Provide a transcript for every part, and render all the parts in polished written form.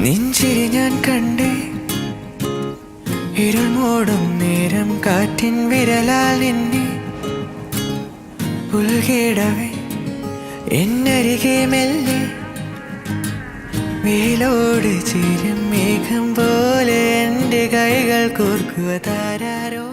നെഞ്ചിരി ഞാൻ കണ്ടേ ഇരുൾ മൂടും നേരം കാറ്റിൻ വിരലാൽ നിന്നെ പുൽകിടവേ എന്നരികെ മെല്ലെ വെയിലോട് ചേരും മേഘം പോലെ എൻ്റെ കൈകൾ കോർക്കുക താരാരോ.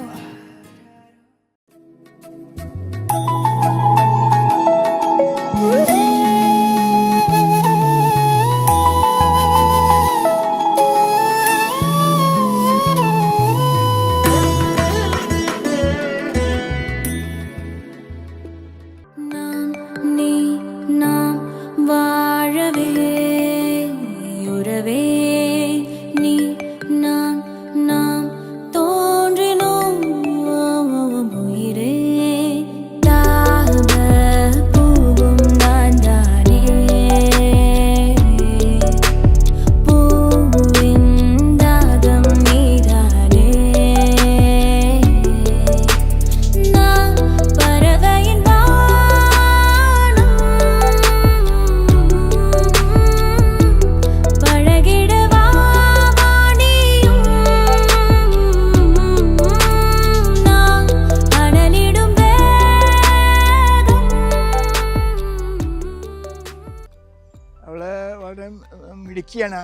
മിടുക്കിയാണ്,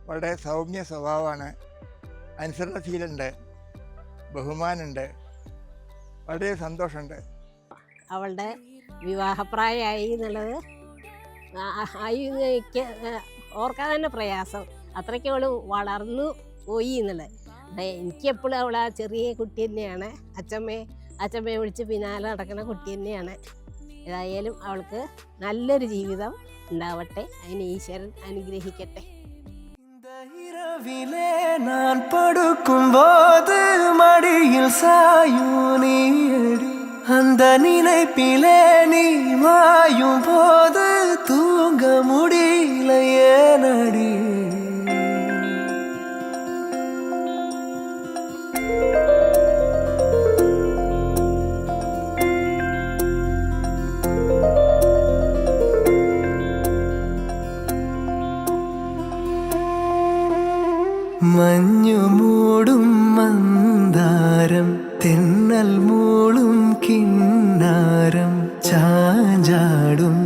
വളരെ സൗമ്യ സ്വഭാവമാണ്, അനുസരണശീലമുണ്ട്, ബഹുമാനമുണ്ട്, വളരെ സന്തോഷമുണ്ട്. അവളുടെ വിവാഹപ്രായമായി എന്നുള്ളത് ഓർക്കാൻ തന്നെ പ്രയാസം. അത്രയ്ക്ക് അവൾ വളർന്നു പോയി എന്നുള്ളത്. എനിക്കെപ്പോഴും അവൾ ആ ചെറിയ കുട്ടി തന്നെയാണ്. അച്ഛമ്മയെ വിളിച്ച് പിന്നാലെ നടക്കുന്ന കുട്ടി തന്നെയാണ്. ഏതായാലും അവൾക്ക് നല്ലൊരു ജീവിതം ഉണ്ടാവട്ടെ, അതിന് ഈശ്വരൻ അനുഗ്രഹിക്കട്ടെ. நான் படுக்கும்போது மடியில் சாயும் நீடி, அந்த நினைப்பிலே நீ மாயும் போது தூங்க முடியல ஏனடி. മഞ്ഞു മൂടും മന്ദാരം, തെന്നൽ മൂളും കിന്നാരം, ചാഞ്ചാടും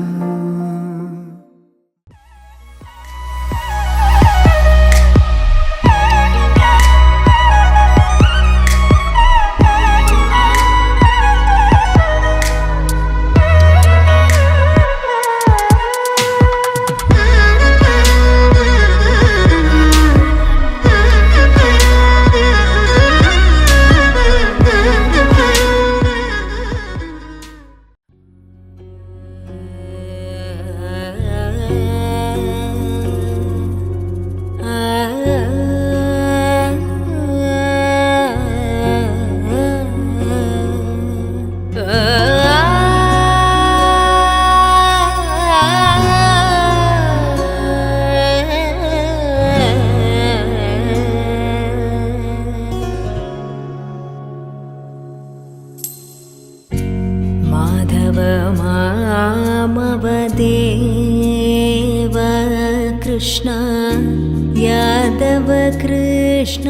മാമവദേവ കൃഷ്ണ യാദവ കൃഷ്ണ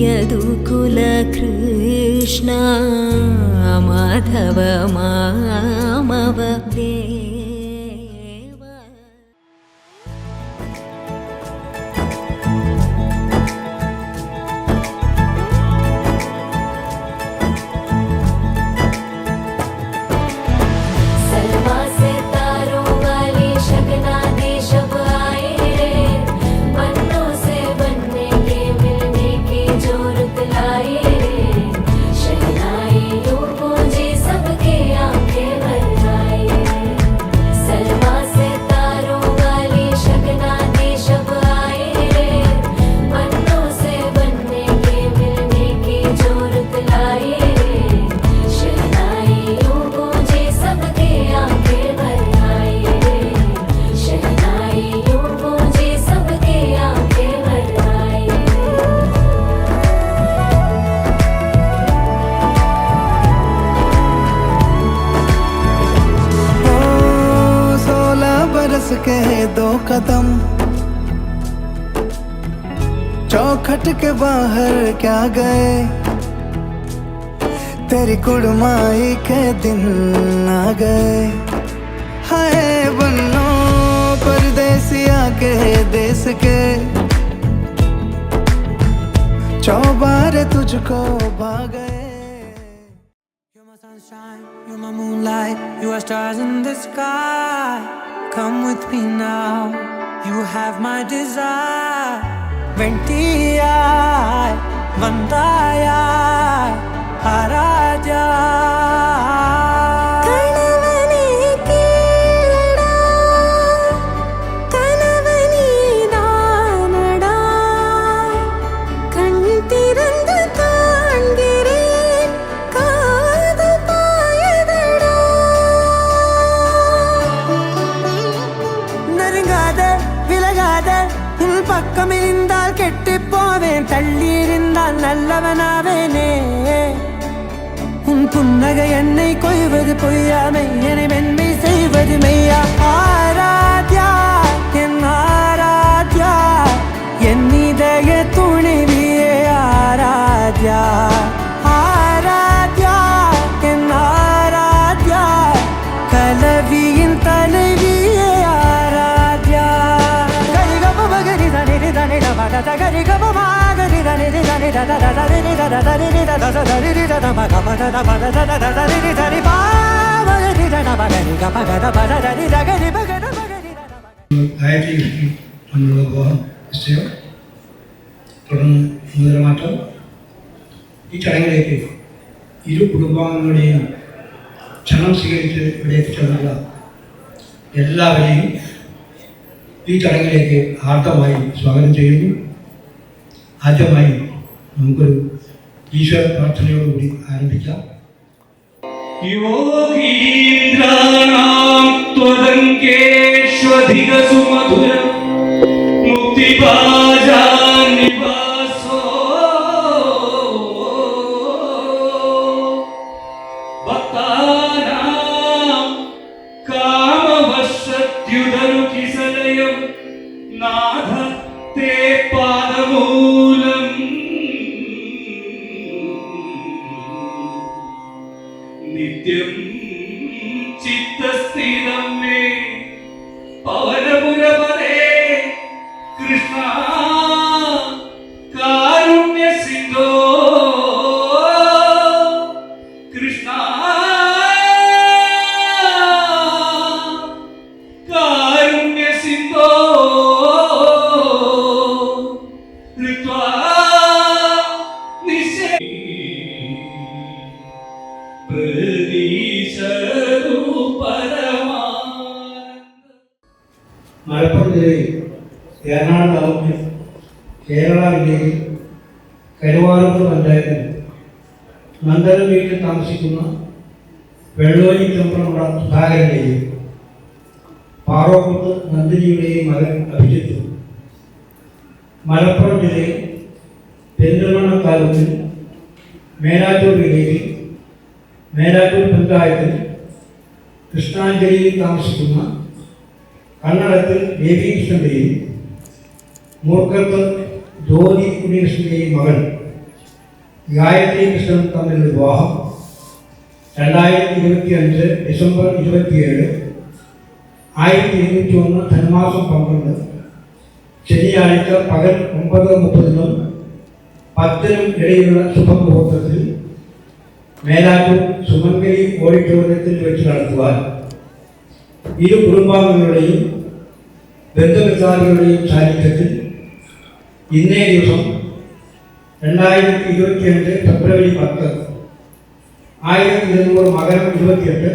യദുകുല കൃഷ്ണ മാധവ മാമവദേവ. के दो कदम चौखट के बाहर क्या गए, तेरी कुड़माई के दिन आ गए। हाय बन्नो परदेसिया के देश के, चौबारे तुझको भागे। You're my sunshine, you're my moonlight, you are stars in the sky. Come with me now, you have my desire. Ventia, Vandaya, Araja. பக்கமிருந்தால் கெட்டுப்போவேன், தள்ளியிருந்தால் நல்லவனாவேனே. உன் புன்னகை என்னை கொய்வது பொய்யாமை, என்னை மென்மை செய்வது மெய்யா. ஆராத்யா என் ஆராத்யா, என் இதய துணிவியே ஆராத்யா. ஆராத்யா என் ஆராத்யா, கலவியின் தலைவியே ஆராத்யா. തുടർന്ന് മുതലമാറ്റം. ഈ ചടങ്ങിലേക്ക് ഇരു കുടുംബാംഗങ്ങളുടെയും ക്ഷണം സ്വീകരിച്ച് ഇവിടെ എത്തിച്ചേർന്നുള്ള എല്ലാവരെയും ഈ ചടങ്ങിലേക്ക് ആർദ്രമായി സ്വാഗതം ചെയ്യുന്നു. ആദ്യമായി നമുക്കൊരു ഈശ്വര പ്രാർത്ഥനയോടുകൂടി ആരംഭിക്കാം. യോഗീന്ദ്രാണാം ത്വദംഗേഷ്വധിക സുമധുരം മുക്തിപാജാനിവാസോ ഭക്താനാം കാമവശത്യുദരുകിസലയം നാഥ തേ പാദമൂലം നിത്യം ചിത്തസ്ഥിരം മേ പവനപുരപദേ കൃഷ്ണ കാരുണ്യ സിന്ധോ കൃഷ്ണ കാരുണ്യ സിന്ധോ മലപ്പുറം ജില്ലയിൽ എറണാകുളം താലൂക്കിൽ കേരള ജില്ലയിൽ കരുവാരൂർ പഞ്ചായത്തിൽ നന്ദനം വീട്ടിൽ താമസിക്കുന്ന വെള്ളോലി ചെമ്പ്രമുള്ള സുധാകരൻ്റെയും പാറോക്കുത്ത് നന്ദിനിയുടെയും മകൻ അഭിജിത്ത് മലപ്പുറം ജില്ലയിൽ പെരിന്തൽമണ്ണ താലൂക്കിൽ മേലാറ്റൂർ വില്ലേജിൽ മേലാറ്റൂർ പഞ്ചായത്തിൽ കൃഷ്ണാഞ്ജലിയിൽ താമസിക്കുന്ന കന്നഡത്തിൽ ബേബി കൃഷ്ണൻ്റെയും മൂർക്കത്ത് ജ്യോതി ഉണ്ണികൃഷ്ണൻ്റെയും മകൾ ഗായത്രി കൃഷ്ണൻ തമ്മിലുള്ള വിവാഹം 2025 ഡിസംബർ 27 1201 ധനുമാസം 12 ശനിയാഴ്ച പകൽ 9:30 10 ഇടയിലുള്ള ശുഭമുഹൂർത്തത്തിൽ മേലാറ്റൂർ സുമംഗലി ഓഡിറ്റോറിയത്തിൽ വെച്ച് നടത്തുവാൻ ഇരു കുടുംബാംഗങ്ങളുടെയും ബന്ധുമിത്രാദികളുടെയും സാന്നിധ്യത്തിൽ ഇന്നേ ദിവസം 2022 ഫെബ്രുവരി 10 1200 മകരം 28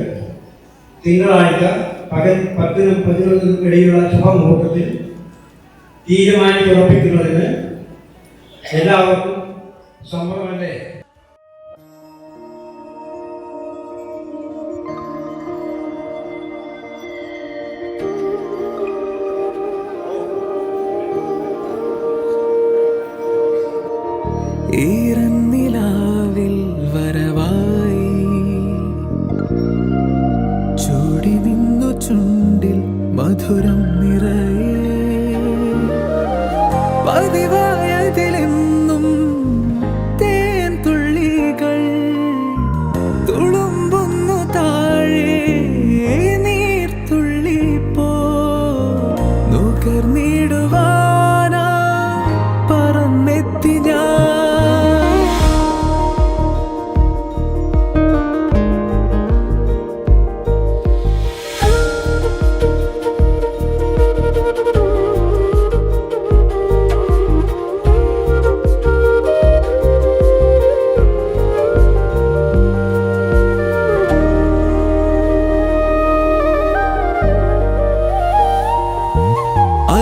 തിങ്കളാഴ്ച പകൽ 10-11 ഇടയിലുള്ള ശുഭമുഹൂർത്തത്തിൽ തീരുമാനിച്ചുറപ്പിക്കുന്നതിന് എല്ലാവർക്കും സമ്മതമല്ലേ? ഈറന്നിലാവിൽ വരവായി ചൂടി നിന്നു ചുണ്ടിൽ മധുരം നിറയെ പതിവായതിലെ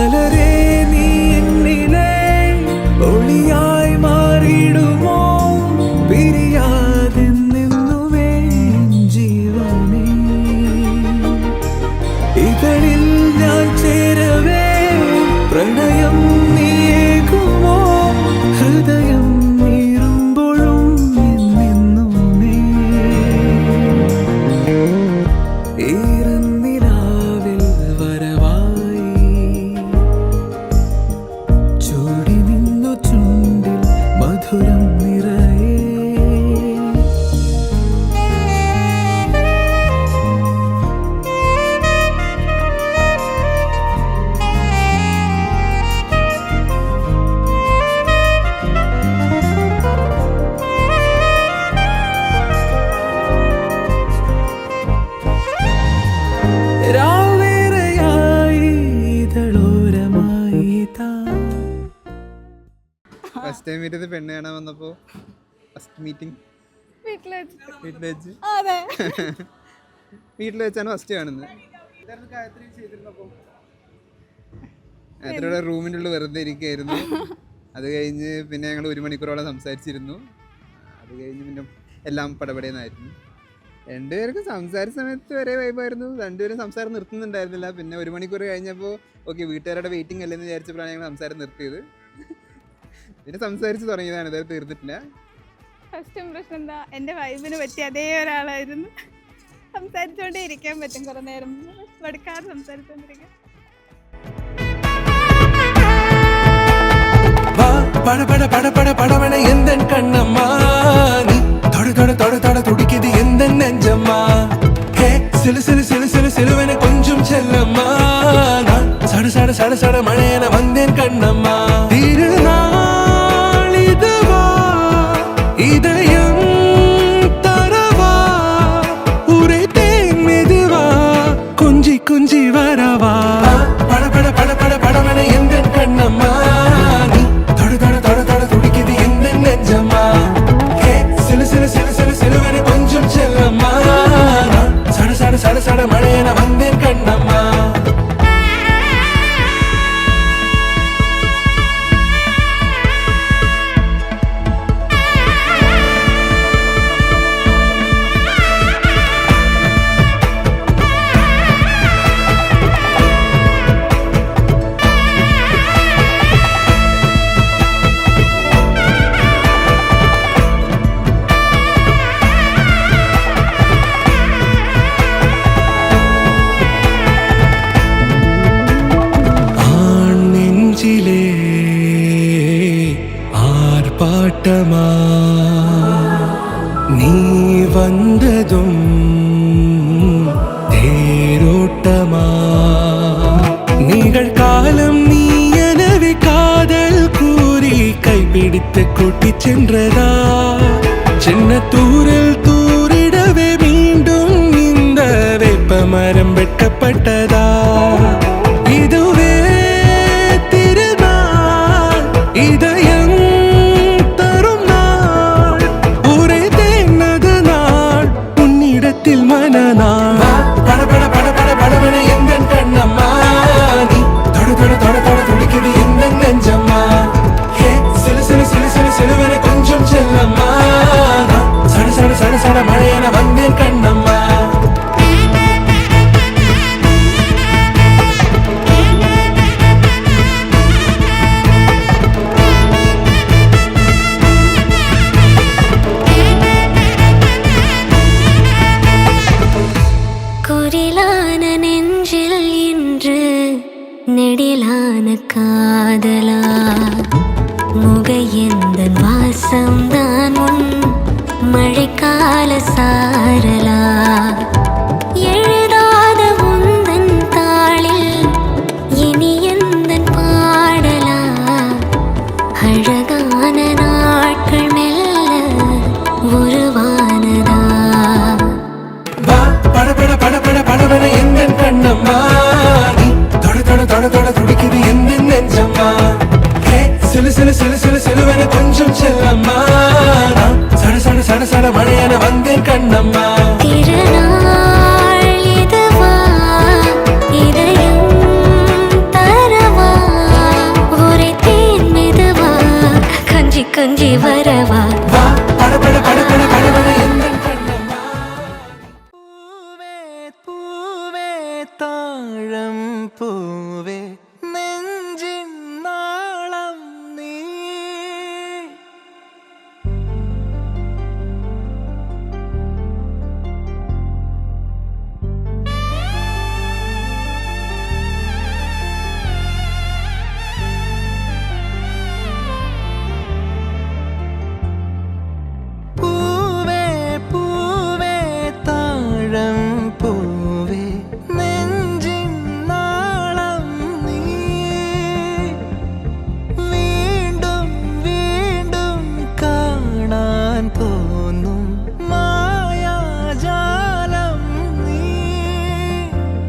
மலரே நீ என்னிலே ஒளியாய் மாறிடுமோ பிரியாதென்னுமே ஜீவனே இதழில் நான் சேரவே പ്രണയം നീയേകുമോ ഹൃദയം നീറുമ്പോഴും എന്നെന്നുമേ ഈറന്നിലാവിൽ വരവായി ചൂടി നിന്നു ചുണ്ടിൽ മധുരം നിറയെ ഫസ്റ്റ് ടൈം ഇരുന്ന് പെണ്ണ് കാണാൻ വന്നപ്പോൾ ഫസ്റ്റ് മീറ്റിംഗ് വീട്ടിൽ വെച്ച് വീട്ടിൽ വെച്ചാണ് ഫസ്റ്റ് കാണുന്നത്. ഗായത്രിയുടെ റൂമിൻ്റെ ഉള്ളിൽ വെറുതെ ഇരിക്കുകയായിരുന്നു. അത് കഴിഞ്ഞ് പിന്നെ ഞങ്ങൾ 1 മണിക്കൂറോളം സംസാരിച്ചിരുന്നു. അത് കഴിഞ്ഞ് പിന്നെ എല്ലാം പടപടയെന്നായിരുന്നു. രണ്ടുപേർക്കും സംസാരിച്ച സമയത്ത് വരെ വൈബായിരുന്നു. രണ്ടുപേരും സംസാരം നിർത്തുന്നുണ്ടായിരുന്നില്ല. പിന്നെ 1 മണിക്കൂർ കഴിഞ്ഞപ്പോൾ ഓക്കെ വീട്ടുകാരുടെ വെയിറ്റിംഗ് അല്ലെന്ന് വിചാരിച്ചപ്പോഴാണ് ഞങ്ങൾ സംസാരം നിർത്തിയത്. പിന്നെ സംസാരിച്ച് തുടങ്ങിയതാണ്, ഇതുവരെ തീർന്നിട്ടില്ല. ഫസ്റ്റ് ഇംപ്രഷൻ എന്താ, എൻ്റെ വൈബിന് പറ്റിയ അതേ ഒരാളായിരുന്നു. സംസാരിച്ചുകൊണ്ടേ ഇരിക്കാൻ പറ്റും കുറേ നേരം, മടുക്കാതെ സംസാരിച്ചുകൊണ്ടിരിക്കാൻ. படபட எந்தன் கண்ணம்மா நீ தொட தொட தொட தொட துடிக்குது எந்தன் நெஞ்சம்மா ஹே சிலு சிலு சிலு சிலு சிலுவென கொஞ்சம் செல்லம்மா நான் சட சட சட சட மழையென வந்தேன் கண்ணம்மா திருநாள் இதுவா இதயம் தரவா உரை தேன் மெதுவா கொஞ்சி கொஞ்சி வரவா படபட படபட படவன எந்தன் கண்ணம்மா சட சட மழையென வந்தேன் கண்ணம்மா ஆர்ப்பாட்டமா நீ வந்ததும் தேரோட்டமா நிகழ்காலம் நீ எனவே காதல் கூறி கைப்பிடித்து கூட்டிச் சென்றதா சின்ன தூரில் தூரிடவே மீண்டும் இந்த வேப்ப மரம் வெட்டப்பட்டதா இதுவே திருநாள் இதயம் தரும் நாள் ஒரே தேனது நாள் உன்னிடத்தில் மனநாள் படபட படபட படபட எங்கள் கண்ணம்மா நீ தொட தொட தொட தொட துடிக்குது எங்கள் நெஞ்சம்மா ஹே சிலு சிலு சிலு சிலு சிலுவென கொஞ்சம் செல்லம்மா சட சட சட சட மழையென வந்தேன் கண்ணம்மா குரிலான நெஞ்சில் இன்று நெடிலான காதலா முகையந்தன் வாசம்தான் உன் மழைக்கால சாரலா எழுதாத உந்தன் தாளில் இனி எந்தன் பாடலா அழகான நாட்கள் மெல்ல உருவானதா படபட படபட படபட எங்கள் கண்ணம்மா நீ தொட தொட தொட தொட துடிக்குது எங்கள் நெஞ்சம்மா ஹே சிலு சிலு சிலு சிலு சிலுவென கொஞ்சம் செல்லம்மா சட சட சட சட மழையென வந்தேன் கண்ணம்மா திருநாள்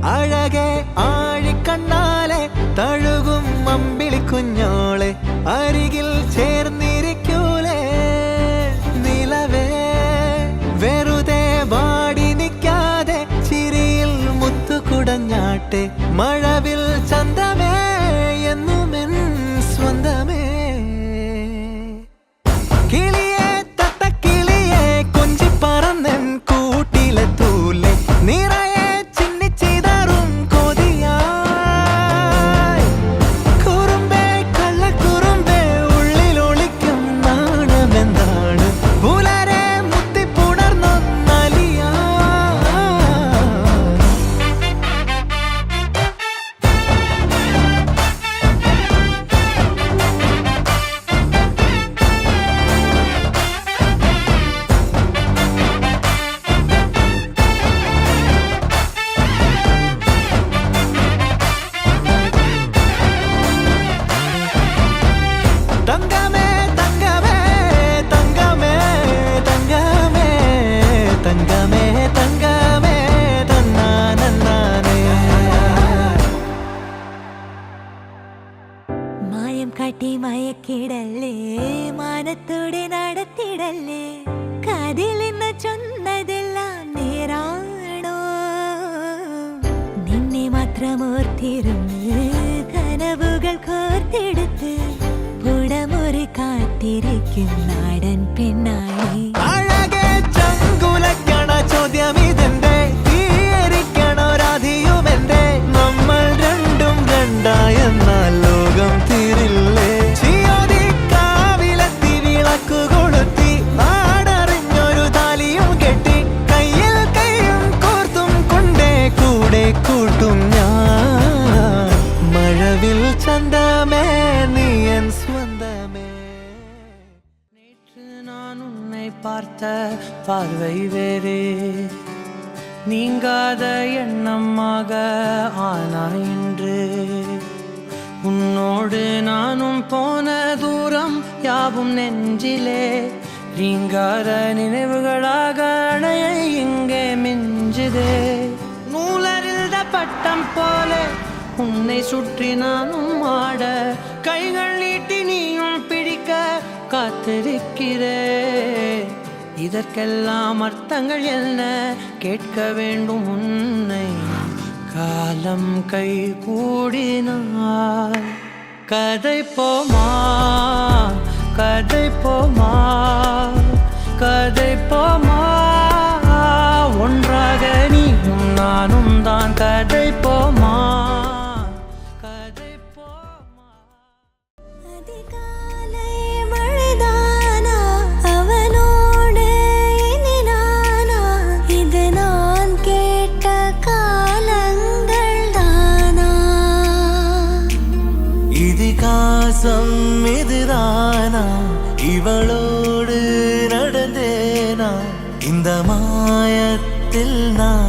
അഴകെ ആഴിക്കണ്ണാലെ തഴുകും അമ്പിളി കുഞ്ഞോളെ അരികിൽ ചേർന്നിരിക്കൂലേ നിലവേ വെറുതെ വാടി നിൽക്കാതെ ചിരിയിൽ മുത്തുകുടഞ്ഞാട്ടെ മഴവിൽ ചന്തമേ എന്നുമെൻ സ്വന്തമേ കിളിയെ തത്തക്കിളിയെ കൊഞ്ചി പറന്നൻ കൂട്ടിലെ തൂലെ നിറയെ ചിന്നിച്ചിതറും കൊതിയായി കുറുമ്പേ കള്ളക്കുറുമ്പേ ഉള്ളിലൊളിക്കും നാണമെന്താണ് പുലരെ മുത്തിപ്പുണർന്നൊന്നലിയാ തങ്കമേ തങ്കമേ തങ്കമേ തങ്കമേ തങ്കമേ തങ്കമേ തന്നാനേ മായം കാട്ടി മയക്കിടല്ലേ മാനത്തോടെ നടത്തിടല്ലേ കാതിൽ നിന്ന് ചൊന്നതെല്ലാം നേരാണോ നിന്നെ മാത്രം ഓർത്തിരുന്ന് കനവുകൾ കോർത്തെടുത്ത് പുടമുറി കാത്തിരിക്കും നാടൻ പെണ്ണായി അഴകെ ചങ്കുലക്കണ ചോദ്യം ഇതെന്റെ തീയരിക്കണോ രാധിയുമെന്റെ നമ്മൾ രണ്ടും രണ്ടായെന്നാൽ ലോകം തീരില്ലേ ചിയോതി കാവിലെത്തി വിളക്കു കൊളുത്തി നാടറിഞ്ഞൊരു താലിയും കെട്ടി കയ്യിൽ കൈയും കോർത്തും കൊണ്ടേ കൂടെ കൂട്ടും ഞാൻ മഴവിൽ ചന്തമേ നീ എൻ സ്വന്തമേ நேற்று நான் உன்னை பார்த்த பார்வை வேறே நீங்காத எண்ணமாக ஆனாய் இன்று உன்னோடு நானும் போன தூரம் யாவும் நெஞ்சிலே நீங்காத நினைவுகளாக அணைய இங்கே மிஞ்சுதே நூலறிந்த பட்டம் போல உன்னை சுற்றி நானும் ஆட கைகள் நீட்டி நீயும் பிடிக்க காத்திருக்கிறே இதற்கெல்லாம் அர்த்தங்கள் என்ன கேட்க வேண்டும் உன்னை காலம் கை கூடினாய் கதை போமா கதை போமா கதை போமா ஒன்றாக நீயும் நானும் தான் கதை போமா கதை போமா அதிகாலை மழைதானா அவனோடு இனி நானா இது நான் கேட்ட காலங்கள் தானா ഇതിഹാസം இதுதானா இவளோடு நடந்தேனா இந்த மாயத்தில் நான்